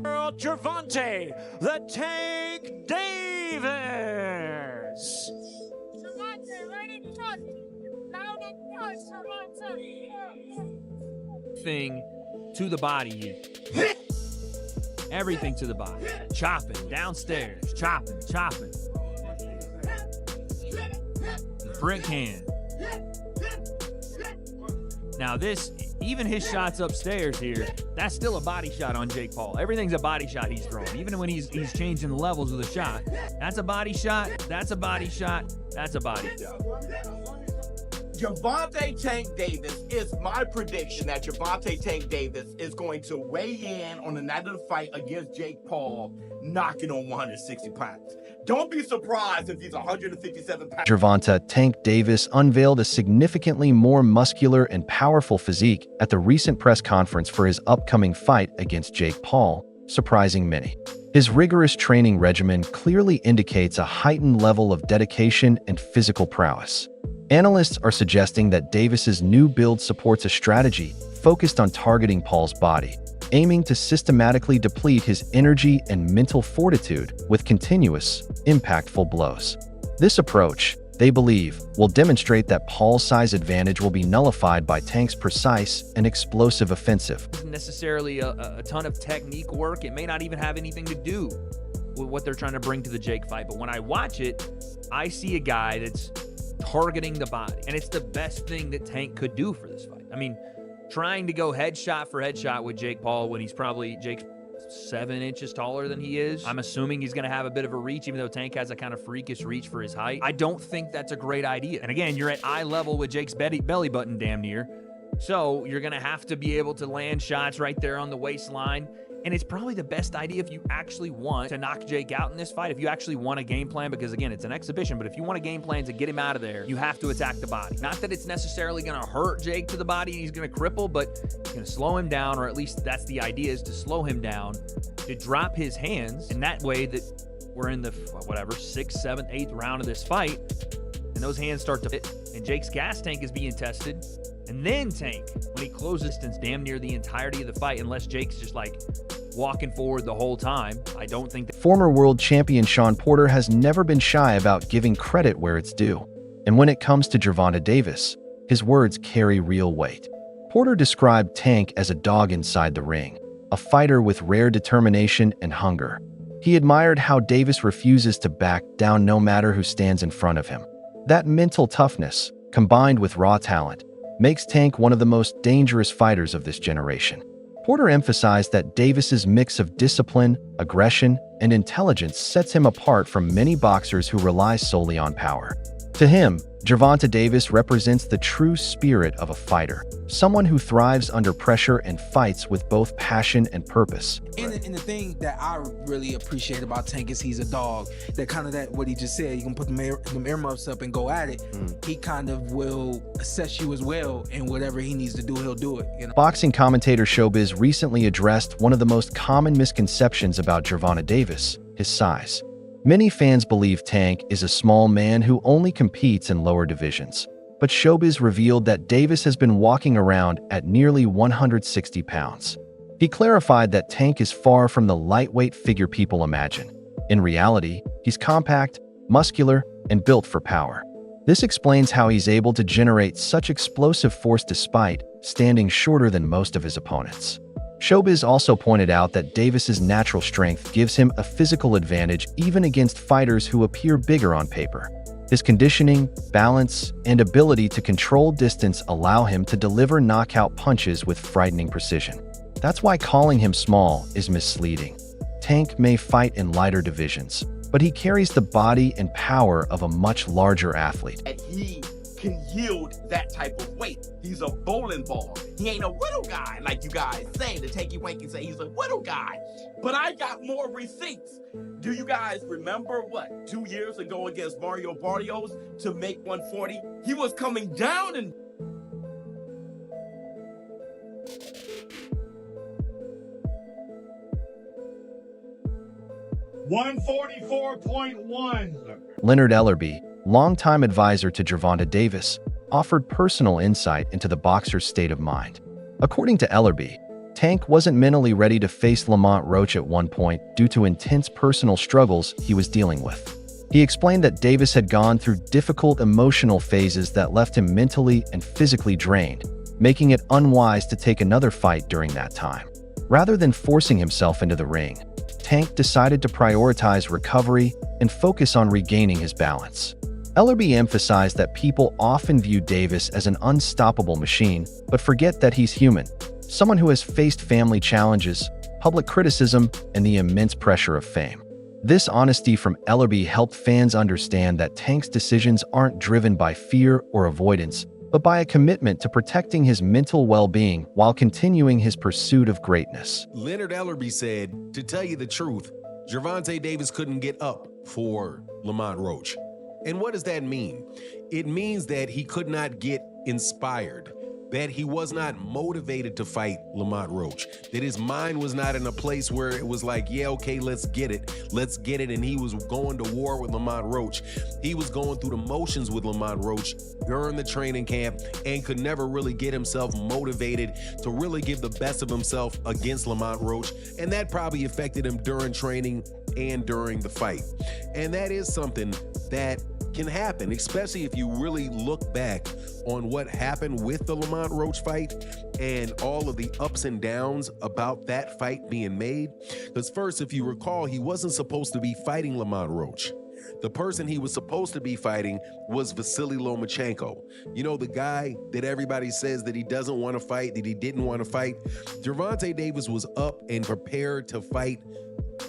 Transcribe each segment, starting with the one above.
Gervonta the Tank Davis. Thing to the body here. Everything to the body. Chopping downstairs. Chopping. Brick hand. Now this, even his shots upstairs here, that's still a body shot on Jake Paul. Everything's a body shot he's throwing. Even when he's changing the levels of the shot. That's a body shot. That's a body shot. That's a body shot. Gervonta Tank Davis is my prediction that Gervonta Tank Davis is going to weigh in on the night of the fight against Jake Paul, knocking on 160 pounds. Don't be surprised if he's 157 pounds. Gervonta Tank Davis unveiled a significantly more muscular and powerful physique at the recent press conference for his upcoming fight against Jake Paul, surprising many. His rigorous training regimen clearly indicates a heightened level of dedication and physical prowess. Analysts are suggesting that Davis's new build supports a strategy focused on targeting Paul's body, aiming to systematically deplete his energy and mental fortitude with continuous, impactful blows. This approach, they believe, will demonstrate that Paul's size advantage will be nullified by Tank's precise and explosive offensive. Isn't necessarily a ton of technique work. It may not even have anything to do with what they're trying to bring to the Jake fight. But when I watch it, I see a guy that's targeting the body. And it's the best thing that Tank could do for this fight. I mean, trying to go headshot for headshot with Jake Paul when he's probably Jake's 7 inches taller than he is. I'm assuming he's going to have a bit of a reach, even though Tank has a kind of freakish reach for his height. I don't think that's a great idea. And again, you're at eye level with Jake's belly button damn near. So you're going to have to be able to land shots right there on the waistline. And it's probably the best idea if you actually want to knock Jake out in this fight, if you actually want a game plan, because again, it's an exhibition, but if you want a game plan to get him out of there, you have to attack the body. Not that it's necessarily going to hurt Jake to the body and he's going to cripple, but it's going to slow him down, or at least that's the idea, is to slow him down, to drop his hands, and that way that we're in the, whatever, 6th, 7th, 8th round of this fight, and those hands start to fit, and Jake's gas tank is being tested. And then Tank, when he closes distance damn near the entirety of the fight, unless Jake's just like walking forward the whole time, I don't think that. Former world champion Shawn Porter has never been shy about giving credit where it's due. And when it comes to Gervonta Davis, his words carry real weight. Porter described Tank as a dog inside the ring, a fighter with rare determination and hunger. He admired how Davis refuses to back down no matter who stands in front of him. That mental toughness, combined with raw talent, makes Tank one of the most dangerous fighters of this generation. Porter emphasized that Davis's mix of discipline, aggression, and intelligence sets him apart from many boxers who rely solely on power. To him, Gervonta Davis represents the true spirit of a fighter, someone who thrives under pressure and fights with both passion and purpose. And the thing that I really appreciate about Tank is he's a dog. That kind of what he just said, you can put them earmuffs up and go at it. He kind of will assess you as well, and whatever he needs to do, he'll do it. You know? Boxing commentator Showbiz recently addressed one of the most common misconceptions about Gervonta Davis, his size. Many fans believe Tank is a small man who only competes in lower divisions. But Showbiz revealed that Davis has been walking around at nearly 160 pounds. He clarified that Tank is far from the lightweight figure people imagine. In reality, he's compact, muscular, and built for power. This explains how he's able to generate such explosive force despite standing shorter than most of his opponents. Showbiz also pointed out that Davis's natural strength gives him a physical advantage even against fighters who appear bigger on paper. His conditioning, balance, and ability to control distance allow him to deliver knockout punches with frightening precision. That's why calling him small is misleading. Tank may fight in lighter divisions, but he carries the body and power of a much larger athlete. And he can yield that type of weight. He's a bowling ball. He ain't a little guy like you guys say. The Takey Wanky say he's a little guy. But I got more receipts. Do you guys remember what? 2 years ago against Mario Barrios to make 140? He was coming down and 144.1. Leonard Ellerby, longtime advisor to Gervonta Davis, offered personal insight into the boxer's state of mind. According to Ellerby, Tank wasn't mentally ready to face Lamont Roach at one point due to intense personal struggles he was dealing with. He explained that Davis had gone through difficult emotional phases that left him mentally and physically drained, making it unwise to take another fight during that time. Rather than forcing himself into the ring, Tank decided to prioritize recovery and focus on regaining his balance. Ellerbe emphasized that people often view Davis as an unstoppable machine, but forget that he's human, someone who has faced family challenges, public criticism, and the immense pressure of fame. This honesty from Ellerbe helped fans understand that Tank's decisions aren't driven by fear or avoidance, but by a commitment to protecting his mental well-being while continuing his pursuit of greatness. Leonard Ellerbe said, to tell you the truth, Gervonta Davis couldn't get up for Lamont Roach. And what does that mean? It means that he could not get inspired, that he was not motivated to fight Lamont Roach, that his mind was not in a place where it was like, yeah, okay, let's get it, and he was going to war with Lamont Roach. He was going through the motions with Lamont Roach during the training camp and could never really get himself motivated to really give the best of himself against Lamont Roach, and that probably affected him during training and during the fight. And that is something that can happen, especially if you really look back on what happened with the Lamont Roach fight and all of the ups and downs about that fight being made. Because first, if you recall, he wasn't supposed to be fighting Lamont Roach. The person he was supposed to be fighting was Vasily Lomachenko. You know, the guy that everybody says that he doesn't want to fight, that he didn't want to fight. Gervonta Davis was up and prepared to fight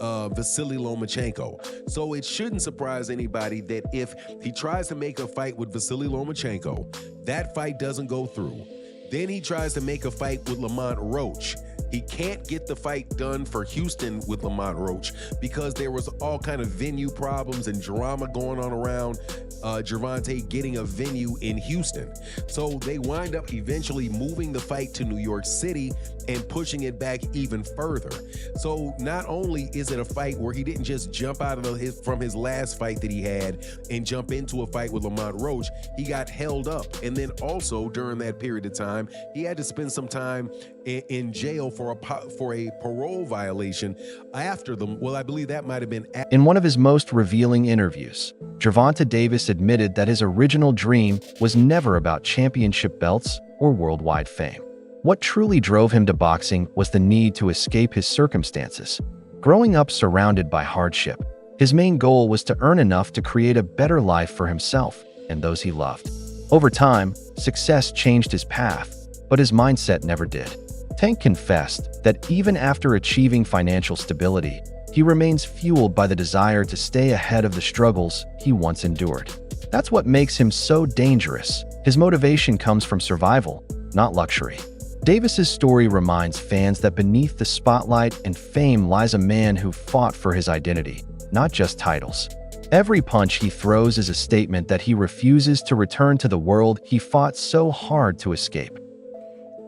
Vasily Lomachenko. So it shouldn't surprise anybody that if he tries to make a fight with Vasily Lomachenko, that fight doesn't go through. Then he tries to make a fight with Lamont Roach. He can't get the fight done for Houston with Lamont Roach because there was all kind of venue problems and drama going on around Gervonta getting a venue in Houston. So they wind up eventually moving the fight to New York City and pushing it back even further. So not only is it a fight where he didn't just jump out of from his last fight that he had and jump into a fight with Lamont Roach, he got held up. And then also during that period of time, he had to spend some time in jail for a parole violation after them. Well, I believe that might have been. In one of his most revealing interviews, Gervonta Davis admitted that his original dream was never about championship belts or worldwide fame. What truly drove him to boxing was the need to escape his circumstances. Growing up surrounded by hardship, his main goal was to earn enough to create a better life for himself and those he loved. Over time, success changed his path, but his mindset never did. Tank confessed that even after achieving financial stability, he remains fueled by the desire to stay ahead of the struggles he once endured. That's what makes him so dangerous. His motivation comes from survival, not luxury. Davis's story reminds fans that beneath the spotlight and fame lies a man who fought for his identity, not just titles. Every punch he throws is a statement that he refuses to return to the world he fought so hard to escape.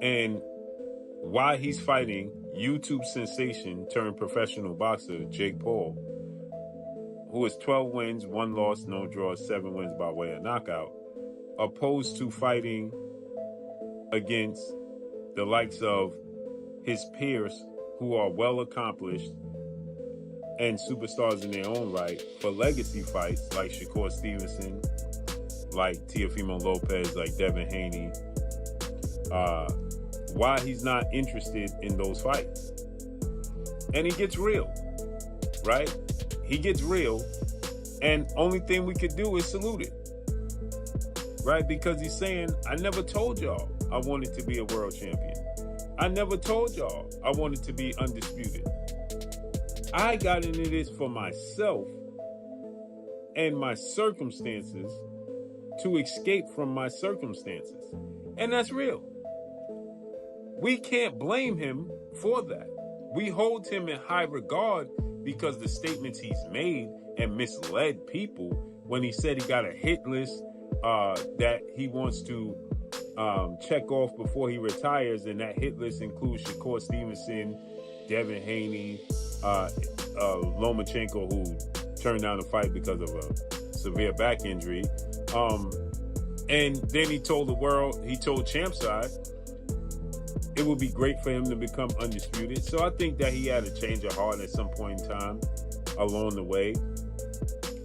And while he's fighting YouTube sensation turned professional boxer Jake Paul, who has 12 wins, 1 loss, no draws, 7 wins by way of knockout, opposed to fighting against the likes of his peers who are well accomplished and superstars in their own right for legacy fights like Shakur Stevenson, like Teofimo Lopez, like Devin Haney. Why he's not interested in those fights. And he gets real, right? He gets real, and only thing we could do is salute it, right? Because he's saying, I never told y'all I wanted to be a world champion. I never told y'all I wanted to be undisputed. I got into this for myself and my circumstances to escape from my circumstances. And that's real. We can't blame him for that. We hold him in high regard because the statements he's made and misled people when he said he got a hit list that he wants to check off before he retires, and that hit list includes Shakur Stevenson, Devin Haney, Lomachenko, who turned down the fight because of a severe back injury. And then he told the world, he told Champside, it would be great for him to become undisputed. So I think that he had a change of heart at some point in time along the way.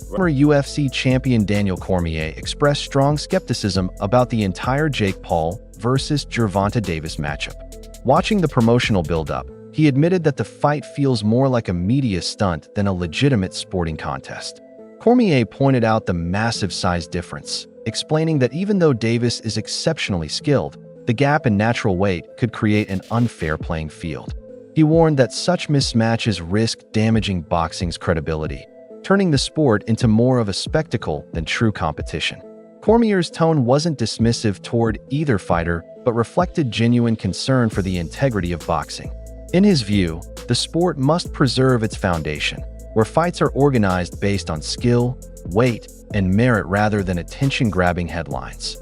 Former UFC champion Daniel Cormier expressed strong skepticism about the entire Jake Paul versus Gervonta Davis matchup. Watching the promotional build-up, he admitted that the fight feels more like a media stunt than a legitimate sporting contest. Cormier pointed out the massive size difference, explaining that even though Davis is exceptionally skilled, the gap in natural weight could create an unfair playing field. He warned that such mismatches risk damaging boxing's credibility, turning the sport into more of a spectacle than true competition. Cormier's tone wasn't dismissive toward either fighter, but reflected genuine concern for the integrity of boxing. In his view, the sport must preserve its foundation, where fights are organized based on skill, weight, and merit rather than attention-grabbing headlines.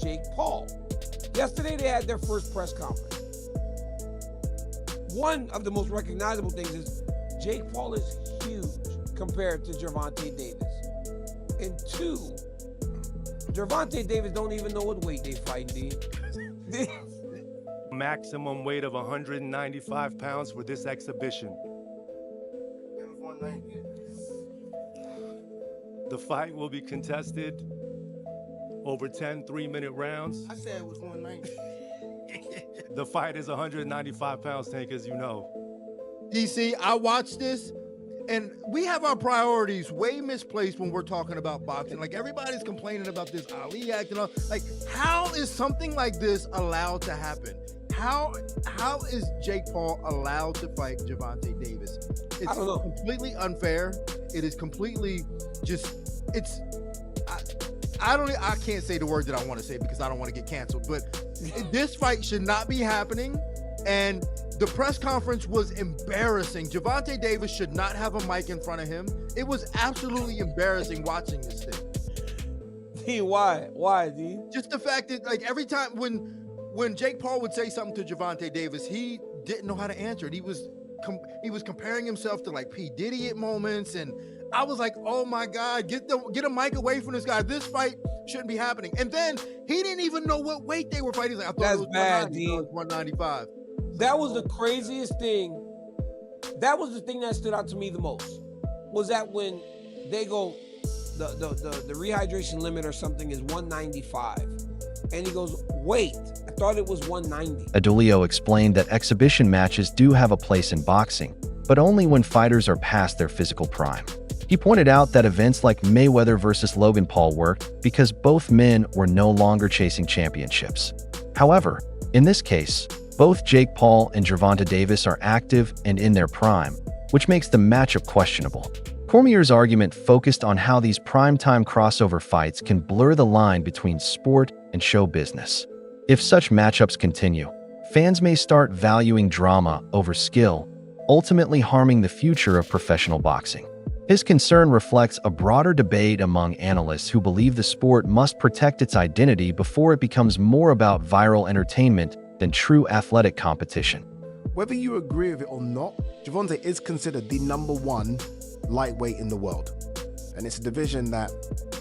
Jake Paul. Yesterday they had their first press conference. One of the most recognizable things is Jake Paul is huge compared to Gervonta Davis. And two, Gervonta Davis don't even know what weight they fight, D. Maximum weight of 195 pounds for this exhibition. The fight will be contested over 10 3-minute rounds. I said it was 190. The fight is 195 pounds, Tank, as you know. DC, I watched this, and we have our priorities way misplaced when we're talking about boxing. Like, everybody's complaining about this Ali act and all. Like, how is something like this allowed to happen? How is Jake Paul allowed to fight Gervonta Davis? It's I don't know. Completely unfair. It is completely just, it's, I can't say the word that I want to say because I don't want to get canceled, but this fight should not be happening. And the press conference was embarrassing. Gervonta Davis should not have a mic in front of him. It was absolutely embarrassing watching this thing. D, why? Why, D? Just the fact that, like, every time when Jake Paul would say something to Gervonta Davis, he didn't know how to answer it. He was comparing himself to, like, P. Diddy at moments, and I was like, oh my God, get a mic away from this guy. This fight shouldn't be happening. And then he didn't even know what weight they were fighting. He's like, I thought That's it was bad, 190, D. it was 195. That was the craziest thing. That was the thing that stood out to me the most. Was that when they go, the rehydration limit or something is 195. And he goes, wait, I thought it was 190. Adulio explained that exhibition matches do have a place in boxing, but only when fighters are past their physical prime. He pointed out that events like Mayweather versus Logan Paul worked because both men were no longer chasing championships. However, in this case, both Jake Paul and Gervonta Davis are active and in their prime, which makes the matchup questionable. Cormier's argument focused on how these primetime crossover fights can blur the line between sport and show business. If such matchups continue, fans may start valuing drama over skill, ultimately harming the future of professional boxing. His concern reflects a broader debate among analysts who believe the sport must protect its identity before it becomes more about viral entertainment than true athletic competition. Whether you agree with it or not, Gervonta is considered the #1 lightweight in the world. And it's a division that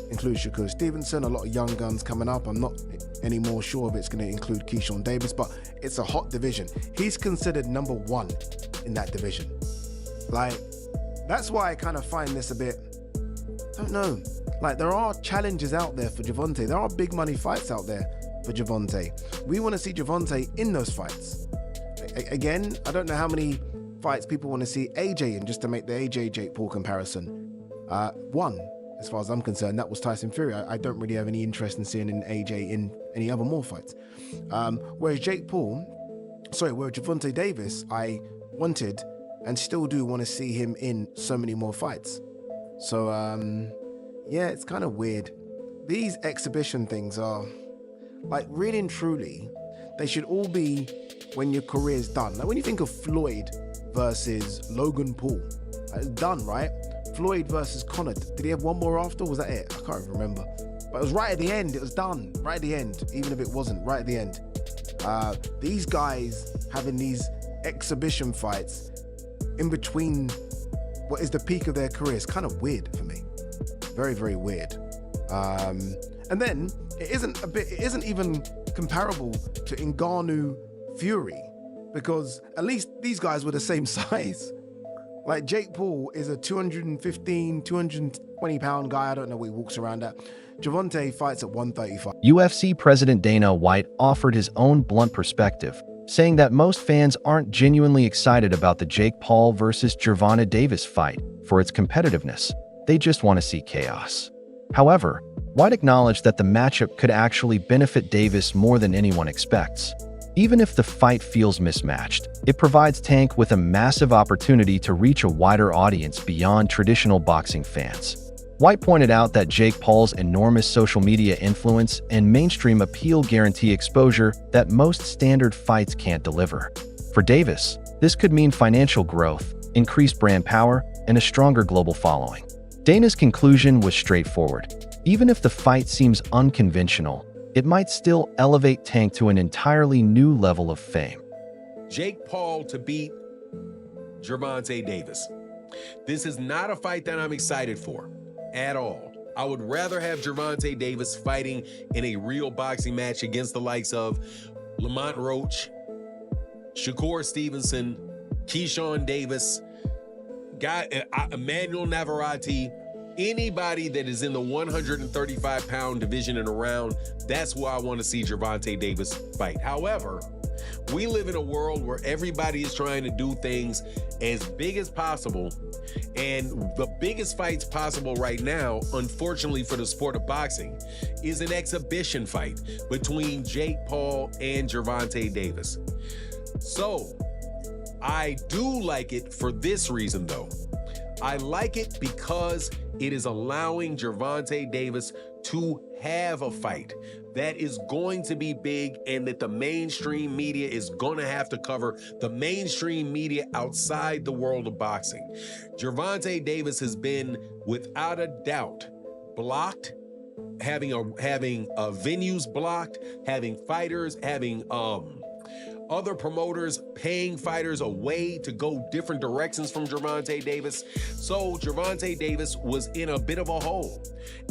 includes Shakur Stevenson, a lot of young guns coming up. I'm not any more sure if it's going to include Keyshawn Davis, but it's a hot division. He's considered #1 in that division. Like, that's why I kind of find this a bit, I don't know. Like, there are challenges out there for Gervonta. There are big money fights out there for Gervonta. We want to see Gervonta in those fights. Again, I don't know how many fights people want to see AJ in, just to make the AJ Jake Paul comparison. One, as far as I'm concerned, that was Tyson Fury. I don't really have any interest in seeing an AJ in any other more fights. Whereas Gervonta Davis, I wanted and still do want to see him in so many more fights. So, yeah, it's kind of weird. These exhibition things are, like, really and truly, they should all be when your career's done. Like, when you think of Floyd versus Logan Paul, it's done, right? Floyd versus Conor, did he have one more after? Was that it? I can't even remember. But it was right at the end. It was done right at the end, even if it wasn't, right at the end. These guys having these exhibition fights in between what is the peak of their career is kind of weird for me. Very, very weird. And then it isn't even comparable to Ngannou Fury, because at least these guys were the same size. Like Jake Paul is a 215, 220 pound guy. I don't know what he walks around at. Gervonta fights at 135. UFC President Dana White offered his own blunt perspective, saying that most fans aren't genuinely excited about the Jake Paul versus Gervonta Davis fight for its competitiveness. They just want to see chaos. However, White acknowledged that the matchup could actually benefit Davis more than anyone expects. Even if the fight feels mismatched, it provides Tank with a massive opportunity to reach a wider audience beyond traditional boxing fans. White pointed out that Jake Paul's enormous social media influence and mainstream appeal guarantee exposure that most standard fights can't deliver. For Davis, this could mean financial growth, increased brand power, and a stronger global following. Dana's conclusion was straightforward. Even if the fight seems unconventional, it might still elevate Tank to an entirely new level of fame. Jake Paul to beat Gervonta Davis. This is not a fight that I'm excited for at all. I would rather have Gervonta Davis fighting in a real boxing match against the likes of Lamont Roach, Shakur Stevenson, Keyshawn Davis, Emmanuel Navarrete, anybody that is in the 135-pound division and around. That's where I want to see Gervonta Davis fight. However, we live in a world where everybody is trying to do things as big as possible. And the biggest fights possible right now, unfortunately for the sport of boxing, is an exhibition fight between Jake Paul and Gervonta Davis. So, I do like it for this reason, though. I like it because it is allowing Gervonta Davis to have a fight that is going to be big and that the mainstream media is going to have to cover, the mainstream media outside the world of boxing. Gervonta Davis has been, without a doubt, blocked, having venues blocked, having fighters, having other promoters paying fighters away to go different directions from Gervonta Davis. So Gervonta Davis was in a bit of a hole,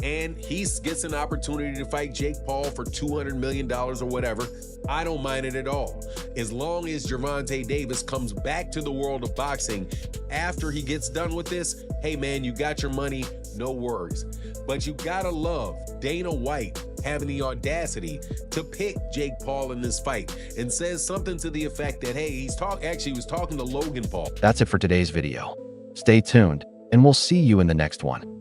and he gets an opportunity to fight Jake Paul for $200 million or whatever. I don't mind it at all. As long as Gervonta Davis comes back to the world of boxing after he gets done with this, hey man, you got your money, no worries. But you gotta love Dana White having the audacity to pick Jake Paul in this fight and says something to the effect that, hey, he was talking to Logan Paul. That's it for today's video. Stay tuned, and we'll see you in the next one.